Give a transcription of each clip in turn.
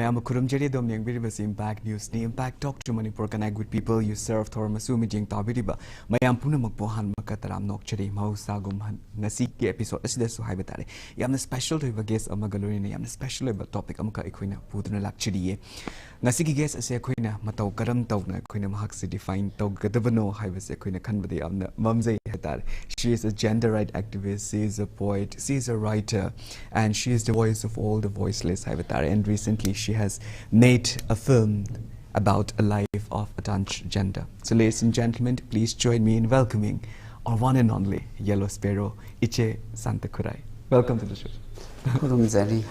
Mayam kurum jeri dom yang biri basi impact news ni impact talk to Manipur connect with people you serve thor masu mijing tabiri ba mayam puna magpohan makataram nok cheri mau sagum ngasi ki episode asida su hai betare yamna special to ba guest amagalori ne yamna special ba topic amka ikoina puduna lakchiri ye ngasi ki guest ase koina matau karam tawna koina mahak se define taw gadabano hai base koina khanbade yamna mamjai hatare. She is a gender right activist, she is a poet, she is a writer, and she is the voice of all the voiceless hai betare. And recently she has made a film about a life of a transgender. So ladies and gentlemen, please join me in welcoming our one and only Yellow Sparrow, Iche Santa Kurai. Welcome to the show. Kurumzari.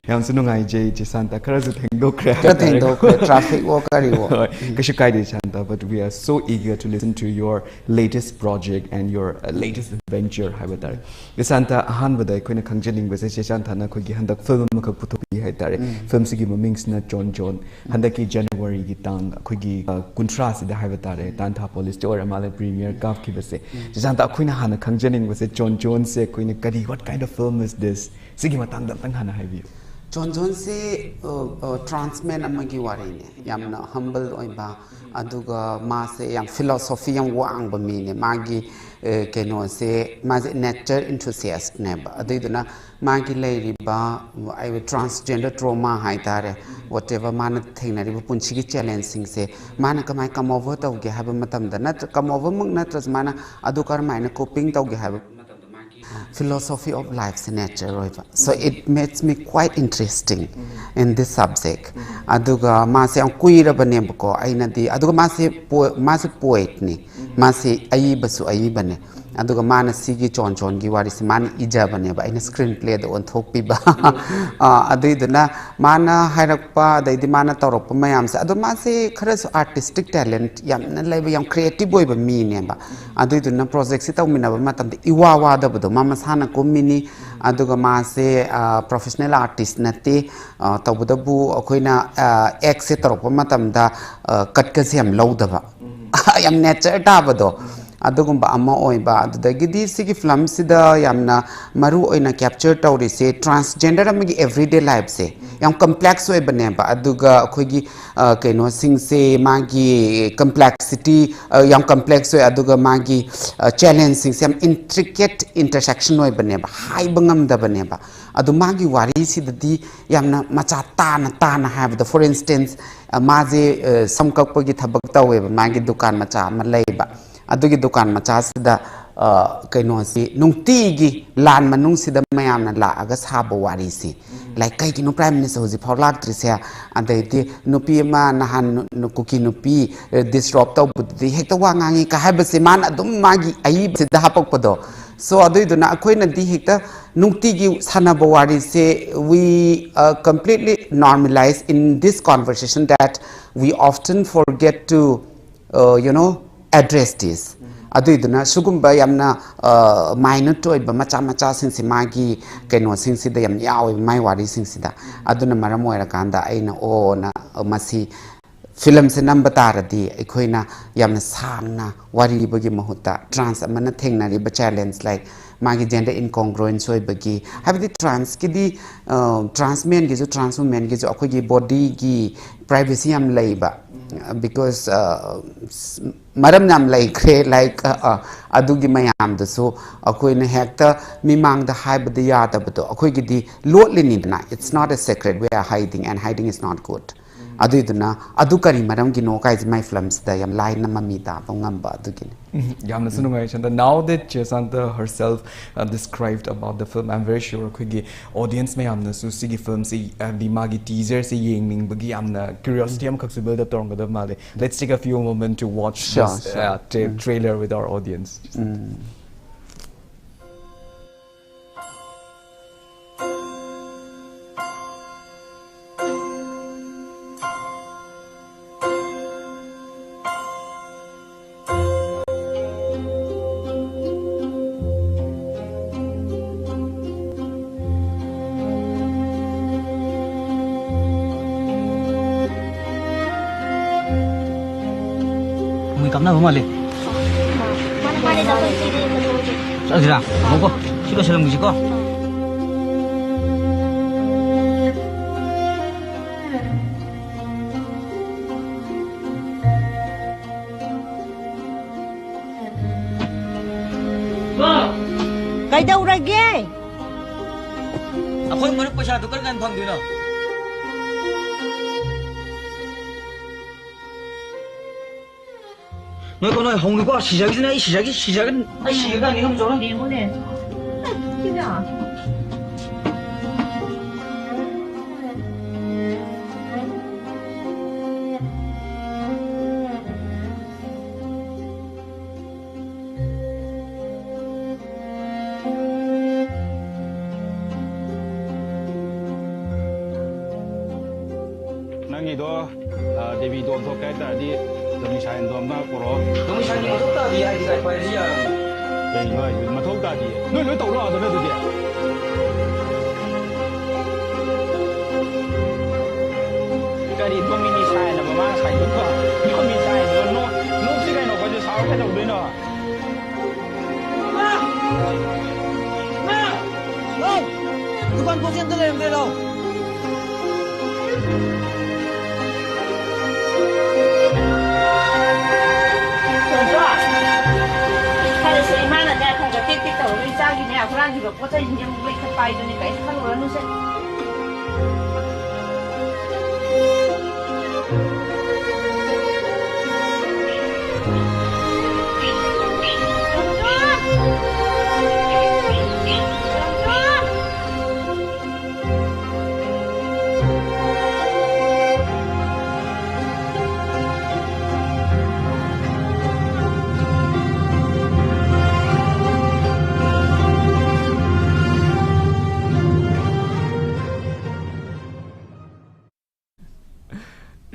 Yam sunungai Iche Santa Karazu traffic walk Kashukai Santa, but we are so eager to listen to your latest project and your latest adventure. Haibadare. The Santa Hanbada Queen Kanjaning was a Shantana Kugi Handak film Kaputopi Haitare, film Sigi Mings na John Handaki January Gitang, Kugi Contrast the Havatare, Tanta Police or Amala Premier Gaf Kibase. Santa Queen Hana Kanjaning was a John Jones say Queen Kadi, what kind of film is this? Sigimatanga Hana have you? John say transman amagi warine yamna humble oiba aduga ma se yang philosophy yang wang ba mi ne magi keno se ma nature enthusiast ne ba adiduna magi leiri ba I transgender trauma haitare whatever man thing na ri punchi gi challenging se man kamai come over taw ge haba matam da nat come over mung natras mana adukar mai coping taw ge haba philosophy of life and nature. So it makes me quite interesting in this subject. Aduga masi ang kuira bane bako ay nadi aduga masi poet ni masi ayi basu ayi bane aduga mana sigi chon gi waris man ija bane ba ay na screenplay do on thokpi ba adu iduna mana hairakpa dai di mana torok pa mayam sa adu masi kharas artistic talent yam na laiba yam creative boy ba mi ne ba adu iduna project si taw mina ba matam de iwa da ba mama sana ko mini aduga masi professional artist nate tawda bu akoina ek se torok pa matam da kat ka sem lo da ba yam nature ta ba do adugumba amma oiba adudagidi sigi film sida yamna maru oina capture tawri se transgender amagi everyday life se yam complex oi bane ba aduga khoigi keno sing se magi complexity yam complex oi aduga magi challenge sing se intricate intersection oi bane ba hai bangam da bane ba adu magi wari sidadi yamna macha tana have the for instance maje samkakpagi thabak tawe magi dukan macha ma leiba adugi dukan macha sida kaino si nungtigi lan manung sida mayam na la aga sabo wari si like kai kino prime minister hoji phawlak trisia adaiti nupi ma nahan nukuki nupi disrupt taw buddi hekta wangangi ka habase man adum magi ayi sida hapak podo so aduiduna akoina di hekta nungtigi sanaba wari se we completely normalize in this conversation that we often forget to address this. Adiduna sugumba yamna minor toy ba macha since magi keno since the yam yaw my wari since da aduna maramoira kanda aina o na masi film se number taradi ekoina yamna sangna wari bagi mahuta trans amana thengna ri ba challenge like magi gender incongruence oi bagi have the trans ki di trans men gi jo trans women gi jo akoi gi body gi privacy am laiba because maram nam like adugi mayam da so akoi na hekta mimang da haib da ya da to akoi gi di lotli ni na it's not a secret we are hiding and hiding is not good adiduna adukari maram gi no kai my films da yam line na mamita bongamba adugin yamna sunungai chanda. Now that Santa herself described about the film, I'm very sure kuigi audience may amna su sigi film si di magi teaser si yengning bagi amna curiosity am kakse build up toranga da male. Let's take a few moments to watch this trailer with our audience. Cảm ơn mọi người. Sao gì nào? Không có. Chỉ có xem làm gì có. ꯀꯩꯗꯧꯔꯒꯦ ꯑꯩꯈꯣꯏ ꯃꯔꯨꯞ ꯄꯩꯁꯥꯗꯨ ꯀꯔꯝ ꯀꯥꯟꯗ ꯐꯪꯗꯣꯏꯅꯣ ꯅꯣꯏ ꯀꯣ ꯅꯣꯏ ꯍꯧꯅꯤꯀꯣ 시작이잖아 이 시작은 아이 시작이 아니면 좀 내보내 진짜 ꯅꯪꯒꯤꯗꯣ ꯗꯦꯕꯤꯗꯣ ꯊꯣꯛꯀꯦ ꯍꯥꯏꯇꯥꯔꯗꯤ ꯗꯣꯃꯤꯁꯥꯏꯟꯗꯣ ꯑꯃ ꯄꯨꯔꯛꯑꯣ ꯗꯣꯃꯤꯁꯥꯏꯟꯒꯤ ꯃꯊꯧ ꯇꯥꯗꯦ ꯍꯥꯏꯗꯤ ꯀꯥꯏ ꯄꯥꯏꯔꯁꯤ ꯌꯥꯔꯕꯅꯤ ꯀꯩꯅꯣ ꯍꯥꯏꯁꯦ ꯃꯊꯧ ꯇꯥꯗꯦ ꯅꯣꯏ ꯂꯣꯏ ꯇꯧꯔꯣ ꯑꯗꯨꯅ ꯑꯗꯨꯗꯤ ꯀꯔꯤ ꯗꯣꯃꯤꯅꯤꯁꯥꯏꯟ ꯑꯕ ꯃꯥ ꯉꯁꯥꯏꯗꯨꯀꯣ ꯗꯣꯃꯤꯁꯥꯏꯟꯗꯣ ꯅꯣꯛꯁꯤ ꯀꯩꯅꯣ ꯑꯩꯈꯣꯏꯁꯨ ꯁꯥꯎꯔ ꯀꯩꯗꯧꯗꯣꯏꯅꯣ दुकान पहुंचे अंदर ले दे लो ꯈꯔꯁꯦ ꯏꯃꯥꯅꯅꯦ ꯈꯔ ꯇꯦꯛ ꯇꯦꯛ ꯇꯧꯔꯒ ꯏꯆꯥꯒꯤꯅꯦ ꯍꯨꯔꯥꯟꯈꯤꯕ ꯄꯣꯠ ꯆꯩꯁꯤꯡꯁꯦ ꯑꯃꯨꯛ ꯂꯩꯈꯠꯄ ꯍꯥꯏꯗꯨꯅꯦ ꯀꯩꯁꯨ ꯈꯜꯂꯨꯔꯅꯨꯁꯦ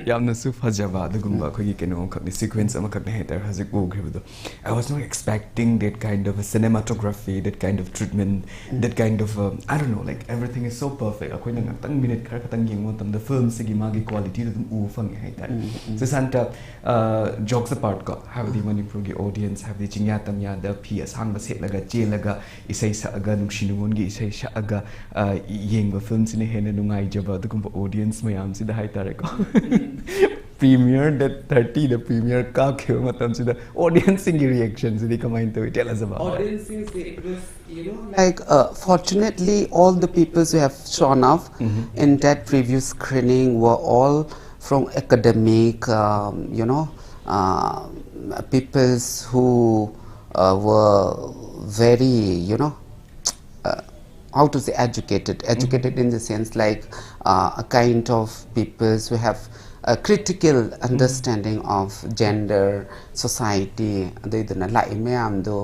ꯌꯥꯝꯅꯁꯨ ꯐꯖꯕ ꯑꯗꯨꯒꯨꯝꯕ ꯑꯩꯈꯣꯏꯒꯤ ꯀꯩꯅꯣ ꯑꯃꯈꯛꯅꯤ ꯁꯤꯀ꯭ꯋꯦꯟꯁ ꯑꯃꯈꯛꯅꯤ ꯍꯥꯏꯇꯥꯔꯦ ꯍꯧꯖꯤꯛ ꯎꯈ꯭ꯔꯤꯕꯗꯣ I was not expecting that kind of a cinematography, that kind of treatment, that kind of I don't know, like everything is so perfect. ꯑꯩꯈꯣꯏꯅ ꯉꯥꯛꯇꯪ ꯃꯤꯅꯤꯠ ꯈꯔ ꯈꯛꯇꯪ ꯌꯦꯡꯕ ꯃꯇꯝꯗ ꯐꯤꯜꯝꯁꯤꯒꯤ ꯃꯥꯒꯤ ꯀ꯭ꯋꯥꯂꯤꯇꯤꯗꯨ ꯑꯗꯨꯝ ꯎꯕ ꯐꯪꯉꯦ ꯍꯥꯏꯇꯥꯔꯦ So Santa, jokes apart ko ꯍꯥꯏꯕꯗꯤ ꯃꯅꯤꯄꯨꯔꯒꯤ audience ꯍꯥꯏꯕꯗꯤ ꯆꯤꯡꯌꯥ ꯇꯝꯌꯥꯗ ꯐꯤ ꯑꯁꯥꯡꯕ ꯁꯦꯠꯂꯒ ꯆꯦꯜꯂꯒ ꯏꯁꯩ ꯁꯛꯑꯒ ꯅꯨꯡꯁꯤ ꯅꯨꯡꯉꯣꯟꯒꯤ ꯏꯁꯩ ꯁꯛꯑꯒ ꯌꯦꯡꯕ ꯐꯤꯜꯝꯁꯤꯅ ꯍꯦꯟꯅ ꯅꯨꯡꯉꯥꯏꯖꯕ ꯑꯗꯨꯒꯨꯝꯕ audience ꯃꯌꯥꯝꯁꯤꯗ ꯍꯥꯏꯇꯥꯔꯦꯀꯣ Premiere that 30 the premiere kaakhiba matamsida audience sing reaction sidi kamain to tell us about audience it was like fortunately all the people who have shown up in that preview screening were all from academic peoples who were very how to say educated in the sense like a kind of peoples who have a critical understanding of gender, society, adayna lai mayam do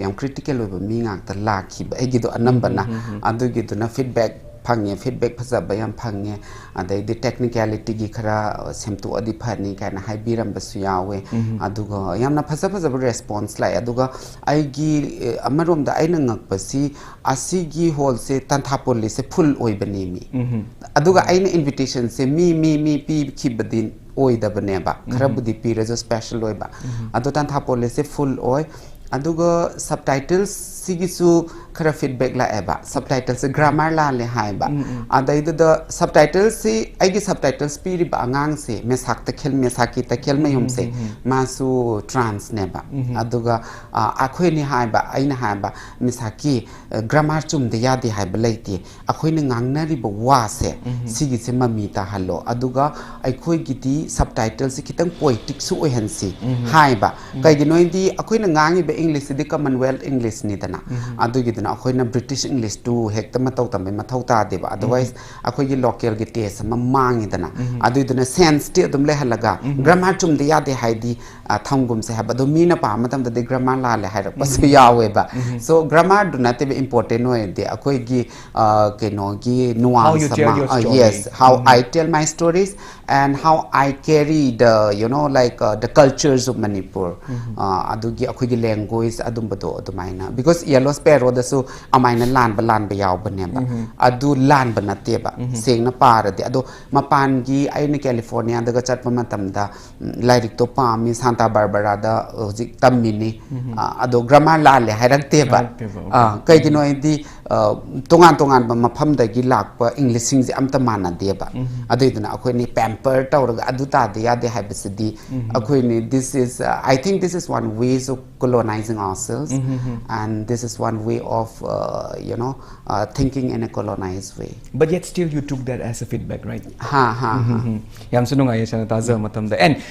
yam critical oba mi ngakta lakhiba egido anambana adugiduna feedback phangye feedback phajaba yam phangye adai the technicality gi khara semtu adi phani kana haibiram basu yawe aduga yamna phajaba response lai aduga aigi amarom da aina ngakpasi asigi hall se tanthapoli se full oibani mi aduga aina invitation se mi pi khibadin oidabaneba kharabudi piraja special oiba adu tanthapoli se full oi aduga subtitles sigisu khara feedback la eba subtitles se grammar la le haiba adai the subtitles se aigi subtitles piri ba angang se mesak ta khel mesaki ta khel mayum se masu trans neba aduga akhoi ni haiba aina haiba mesaki grammar chum de yadi haiba leiti akhoi ni ngangnari ba wa se sigi se mami ta hallo aduga akhoi gidi subtitles se kitang poetic su ohensi haiba kai gi noindi akhoi na ngangi ba english de commonwealth english ni dana adugi dana akhoi na british english tu hekta matau tamai mathau ta deba otherwise akhoi gi local gi test ma mangi dana adu dana sense te dum le halaga grammar chum de yade haidi thamgum se haba do mina pa matam de grammar la le haira pas yawe ba so grammar do not be important no de akhoi gi keno gi nuance ma yes how I tell my stories and how I carry the the cultures of Manipur adugi akhoi gi language adumbado adumaina because yellow sparrow da su amaina lan ba yaw baneba adu lan ba nateba sengna para de ado mapan gi aina California daga chatpa matamda lairik to pami Santa Barbara da hojik tammini ado grammar la le hairak kai gino indi tongan ba mafam da gi lakpa English sing amta mana deba adu iduna akhoi ni pamper tawraga adu ta de ya de haibasidi akhoi ni this is I think this is one ways of colonizing ourselves and this is one way of of thinking in a colonized way. But yet still you took that as a feedback, right? Yam And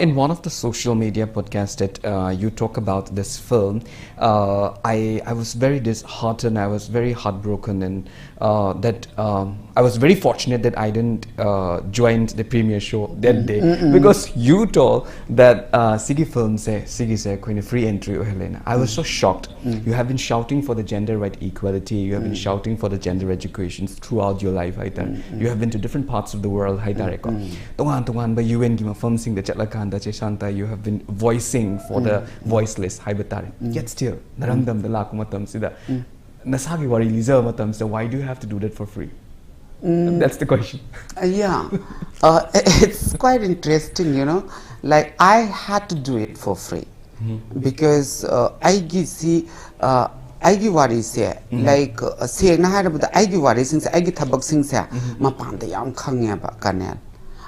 in one of the social media podcasts that you talk about this film, I was very disheartened, I was very heartbroken, and that I was very fortunate that I didn't join the premiere show that day, because you told that Sigi film say Sigi say free entry. I was so shocked. You have been shouting for the gender right equality, you have been shouting for the gender education throughout your life. You have been to different parts of the world. By UN film sing the Chatlakanda Santa, you have been voicing for the voiceless. Yet still, narangdam the lakumatam sida. Nasagi wari liza matam, so why do you have to do that for free? That's the question. It's quite interesting, like I had to do it for free. Because I give what is here, like saying I had about I give what is since I get tabak sings here, Mapanda Yam Kangaba Kanel.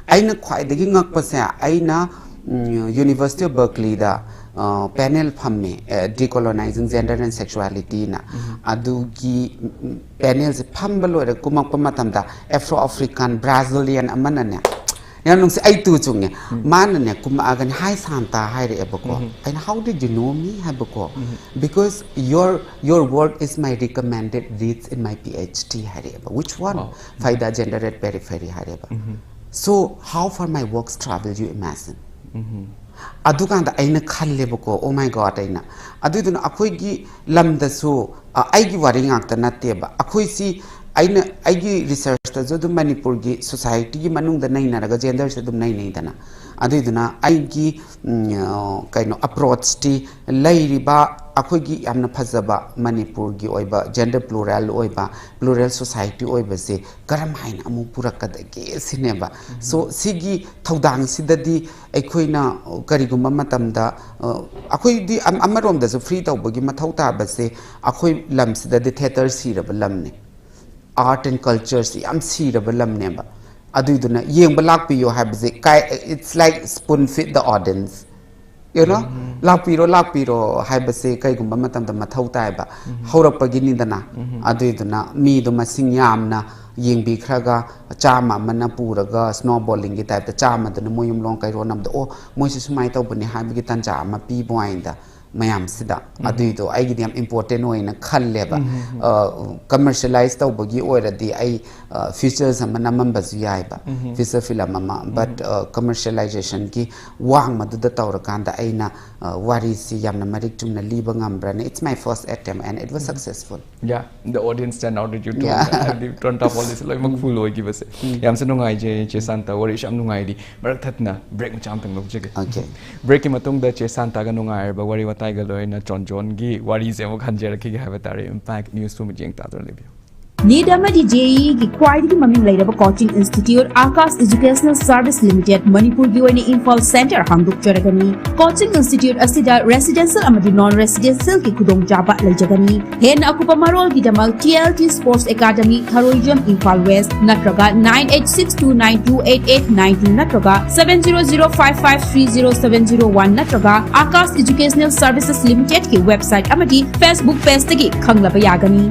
I know quite the king of Pasa, I know University of Berkeley, the panel Pame, decolonizing gender and sexuality, Adugi panels, Pambalo, the Kumapamatanda, Afro African, Brazilian, Amanana. I too chung man ne kuma agan hi Santa hi eboko. And how did you know me haboko? Because your work is my recommended reads in my PhD hareba. Which one? Faida gender at periphery hareba. So how far my works travel you imagine? Adukanda aina khalleboko. Oh my God aina. Aduduna akoigi lamdasu aigi waring akta nateba. Akoisi aigi research the Manipur society manung the nine gender said nine dana. Adiduna aigi kind of approach ti lairiba akogi amna pazaba Manipur gi oiba gender plural society oiba se karam hain amu purakadage sineba. So sigi thaudang sidadi akoina karigumba matamda akoi di amarom da free tawbagi mathau tabase akoi lam sidadi theater siraba lamne. Art and cultures, I'm seeable lamneba. Aduduna, young Balakpio have it's like spoon fit the audience. Lapiro, Habase, Kaigumamatam, the Matotaiba, Horapaginidana, Aduduna, me the Masingyamna, Ying Bi Kraga, Chama, Manapuraga, snowballing it at the Chama, the Moyum Long Kaironam, the Moses might open the Habitan Chama, P. Boinda. Mayam sida aduido I give them important in a kalleba commercialized bagi or the I features and numbers yaiba feature filamama but commercialization ki wang madu the taurakanda aina warisi yamna maritum na libangam brand. It's my first attempt and it was successful. Yeah, the audience turned out that you turned up all this like full give us Yamsanungai Che Santa or Ishamnungai Baratatna break jumping of jig. Okay. Breaking Matung Che Santa Ganungai but worry what Tiger in John Gi, what is Evo Kanjeraki Havatari impact news to Mijing Tatar Libya. Nidamadi JE की quality ममिंग लेरब coaching institute Aakash educational service limited Manipur की ओइने Imphal centre हांगदुक चरगनी coaching institute असिदा residential अमदि non residential की खुदोंग चाबा लेजगनी हेन अकुपा मरोल की दमल TLT sports academy Tharoijam Imphal west नत्रगा 9862928892 नत्रगा 7005530701 नत्रगा आकाश एजुकेशनल सर्विसेज लिमिटेड की वेबसाइट अमदि फेसबुक पेज तगी खंगलबा यागनी.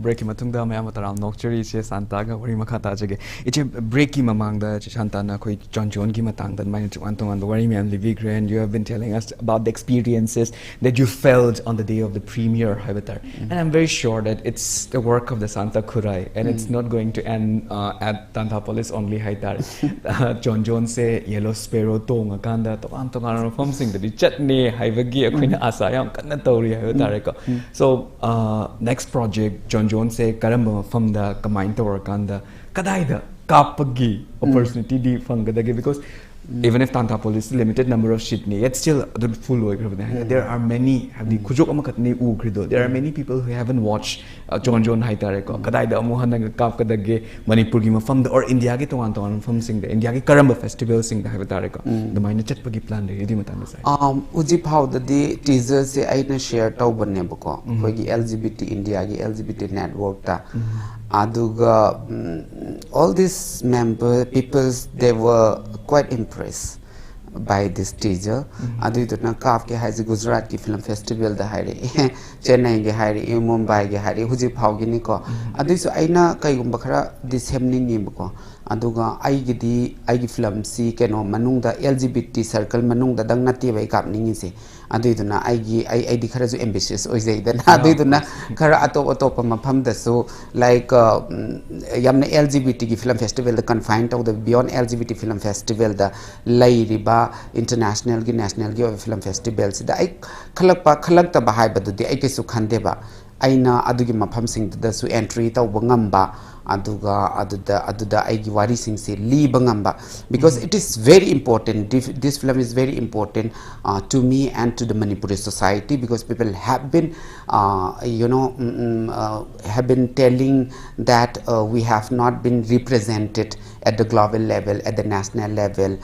Breaky Matunda Mayamataram Nocturne Santaga or Makata Jage. It's a breaky Mamanga Shantana John Gimatang that mine to Anton and the Warimi and Livy Grand. You have been telling us about the experiences that you felt on the day of the premiere Habitar. And I'm very sure that it's the work of the Santa Kurai and it's not going to end at Tantapolis only Haitar. John Jones say Yellow Sparrow Tonga Kanda to Antongan from Sing the Chetney Haivagi Queen Asayam Kanatori Habitareko. So next project John Jones say karamba from the kamain to work on the kadaida kapagi opportunity di fangadagi because even if Tantapol is limited number of shit ni, yet still the full work. There are many have the kujok amakat ni ugrido. There are many people who haven't watched John Haitareko. Kadai the Amuhana Kaf Kadage, Manipur Gima from the or India get one from sing the India Karamba festival sing the Haitareko. The minor chat pagi plan the Idimatana. Uji Pau the day teasers say I share Tauban Nebuko, Kogi LGBT India, LGBT network. Aduga, all these peoples, they were quite impressed by this teaser. Adu itna Kaf ke hai Gujarat ki film festival da hai Chennai ke hai Mumbai ke hai huji phau gi ni ko adu so aina kai gum bakhara this happening ni ko aduga ai gi film si keno manung da LGBT circle manung da dang nati bai kap ningi se adu itna ai di khara jo ambitious oi jai da adu itna khara atop mafam da so like yamna LGBT ki film festival da confined to the beyond LGBT film festival da lai riba international ki national ki film festivals da ai khalak ta bahai badu di ai ke su khande ba aina adugi mafam sing da su entry ta ngamba aduda ai gi wari sing se li bangamba because it is very important. This film is very important to me and to the Manipuri society because people have been have been telling that we have not been represented at the global level, at the national level.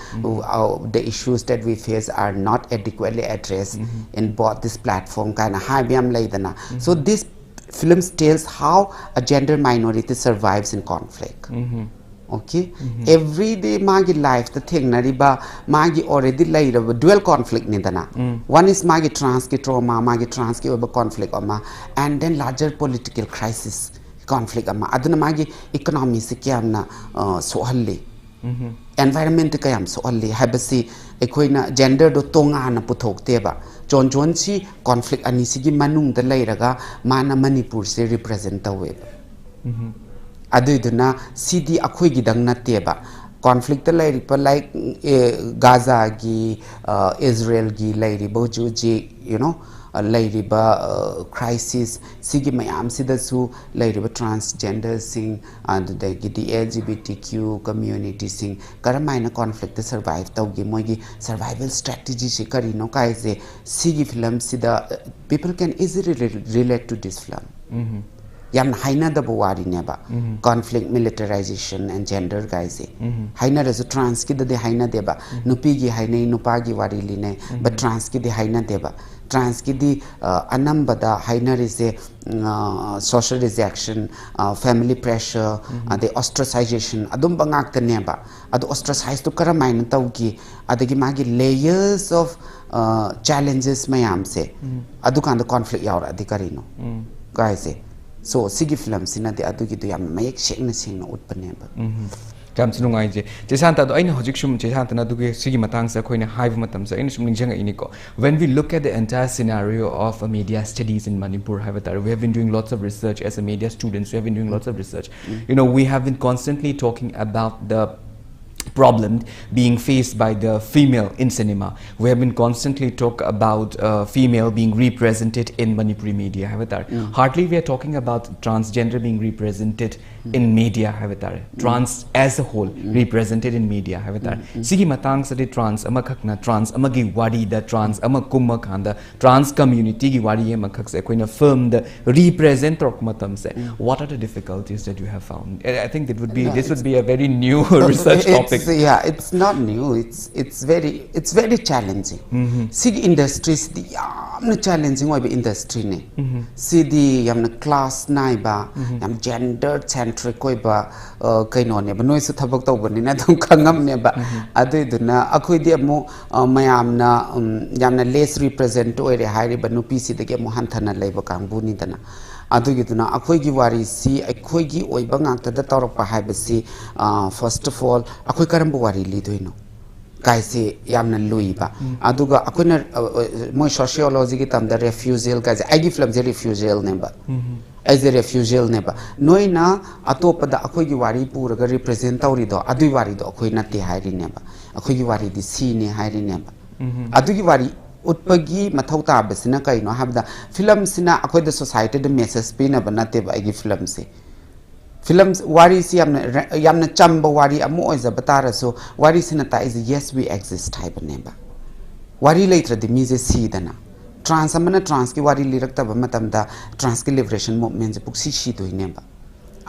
The issues that we face are not adequately addressed in both this platform kind of high biam laidana. So this film tells how a gender minority survives in conflict. Okay, every day magi life the thing nariba magi already later dual conflict nidana. One is magi trans ki trauma, magi trans ki over conflict ama, and then larger political crisis conflict ama. Aduna magi economy se kyamna sohalle. Environment kayam sohalle. Habasi ekoina gender do tonga na puthok teba. John si conflict anisigi manung da lairaga mana Manipur se represent tawe. Aduduna CD akhoi gidang na teba. Conflict da lairipa like Gaza gi Israel gi lairiba juji lairiba crisis sigi mayam sidasu lairiba transgender sing and the LGBTQ community sing karamaina conflict survive tawgi moigi survival strategy se karino kaise sigi film sida people can easily relate to this film. Yam haina da buwari neba conflict militarization and gender guys haina as a trans ki da de haina deba nupi gi haina nupa gi wari line but trans ki de haina deba trans ki di anambada haina is a social rejection, family pressure, the ostracization adum bangak ta neba adu ostracize to karamaina tawgi adagi magi layers of challenges mayam se adu kan the conflict yaura adikarino guys so sigi film sina de adugi do yam mayek shekna singna utpaneba Jam sinungai je Santa do aina hojik shum je Santa na duge sigi matang sa khoina hive matam sa ina shum ningjanga iniko when we look at the entire scenario of media studies in Manipur we have been doing lots of research as a media students we have been doing lots of research we have been constantly talking about the problem being faced by the female in cinema. We have been constantly talk about female being represented in Manipuri media. Hardly we are talking about transgender being represented in media. Trans as a whole represented in media. Sigi matang sa de trans amakakna trans amagi wari da trans amakumma khanda trans community gi wari amakak sa koina film the represent matam se. What are the difficulties that you have found? I think that would be this would be a very new research topic. It's not new. It's very challenging. See the industry, the yamna challenging why be industry ne. See the yamna class naiba, yam gender centric koi ba kaino ne. But no is thabak tau bani na tum kangam ne ba. Adu iduna akoi di amo mayamna yamna less represent oi re high ba no PC de ke mo hanthana laiba kambu ni dana. Adugiduna akhoi wari si akhoi gi oiba ngakta da tawrak pa haibasi first of all akhoi karambu wari lidoino kaise yamna luiba aduga akhoi moi sociology gi tamda refusal kaise agi film je refusal neba as a refusal neba noina atopada akhoi gi wari puraga represent tawri do adui wari do akhoi nati hairi neba akhoi gi wari di si ne hairi neba adugi wari utpagi mathauta basina kaino habda film sina akoy the society the message pina banate ba agi film se films wari si yamna chamba wari amu oiza batara so wari sinata is yes we exist type neba wari later the music si dana trans amana trans ki wari lirakta ba matamda trans ki liberation movement je puksi shi doi neba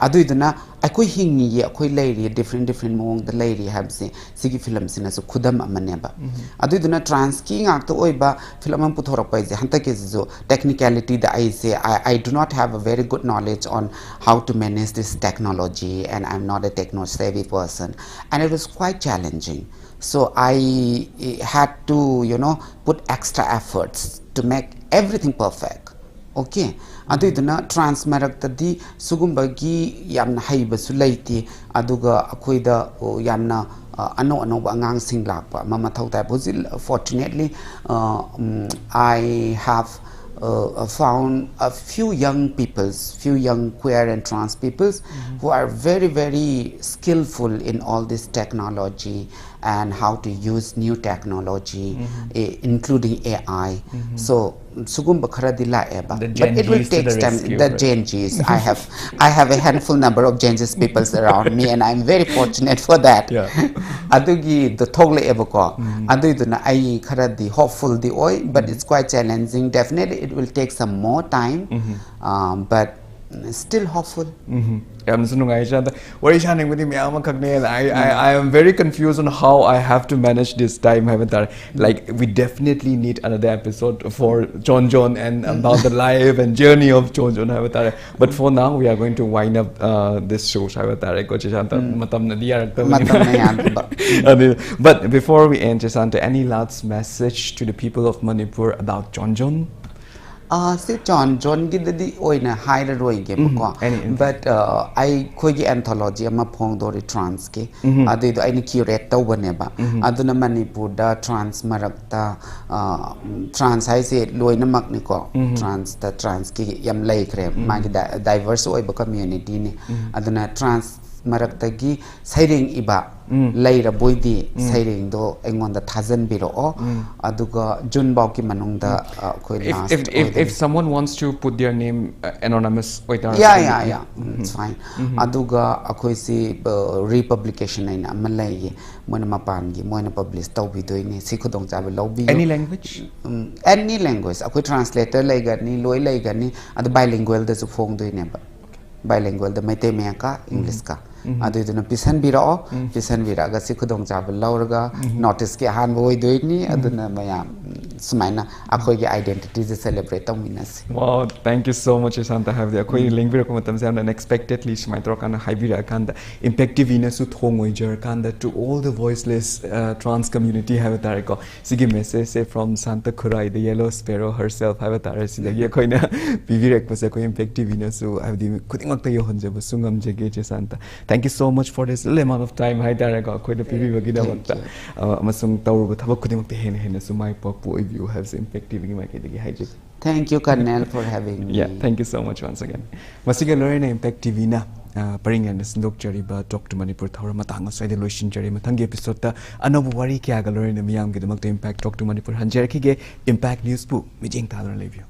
adu iduna akoi hingi ye akoi lairi different mong the lairi habse sigi film sina so khudam amaneba adu iduna trans ki ngak to oiba film am puthorok pai je hanta ke zo technicality the I say I do not have a very good knowledge on how to manage this technology and I'm not a techno savvy person and it was quite challenging so I had to put extra efforts to make everything perfect okay adu iduna trans maraktadi sugumbagi yamna haibasu laiti aduga akoida yamna ano ba angang sing lakpa mama thautai bozil fortunately I have found a few young queer and trans peoples who are very skillful in all this technology and how to use new technology including AI so sugum bakhara dila eba but it will take time the Gen Zs I have a handful number of Gen Zs peoples around me and I'm very fortunate for that adugi the thogle eba ko adu iduna I khara di hopeful di oi but it's quite challenging definitely it will take some more time but still hopeful I'm I am very confused on how I have to manage this time. Like we definitely need another episode for John and about the life and journey of John. But for now, we are going to wind up this show. But before we end, Chesanta, any last message to the people of Manipur about John? Si John gidadi oina higher roi ge ko but I khogi anthology ama phongdori trans ke adu do aini curate tawbane ba aduna Manipur da trans marakta trans hai se loina mak ni ko trans ki yam lai kre magi diverse oi ba community ni aduna trans marakta gi sairing iba laira boidi sairing do engon da thousand biro aduga jun baw ki manung da khoi last if someone wants to put their name anonymous yeah it's fine aduga akhoi si republication aina amalai mona mapan gi mona publish tawbi doini si khudong cha lobby any language akhoi translator lai gani loi lai gani adu bilingual da su phong doine ba bilingual da maite me ka english ka adu iduna pisan bira ga si khudong cha lauraga notice ke han boi doini aduna maya sumaina akhoi gi identity je celebrate tawminas wow thank you so much Santa have the akhoi link bira ko matam se unexpectedly smai tro kana haibira kanda impactive ina su thongoi jar kanda to all the voiceless trans community have tare ko sigi message say from Santa Khurai the yellow sparrow herself have tare si lagi akhoi na bibirek pase ko impactive ina su have the khuding ta yo honje bu sungam je ge Santa thank you so much for this little amount of time hai tare ko akhoi da pibi bagi da wakta amasung tawru thabak khuding ta hen su mai pop you have impactive in my kid. Thank you, Kanel, for having me. Yeah, thank you so much once again. Masiga Lorena Impact TV na paring and sindok jari ba talk to Manipur thawra matang sai de loishin jari matang episode ta anobu wari kya ga Lorena miyam ge damak impact talk to Manipur hanjer ki ge impact news bu mijing ta lor review.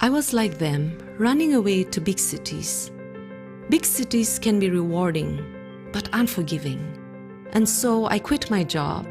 I was like them, running away to big cities. Big cities can be rewarding, but unforgiving. And so I quit my job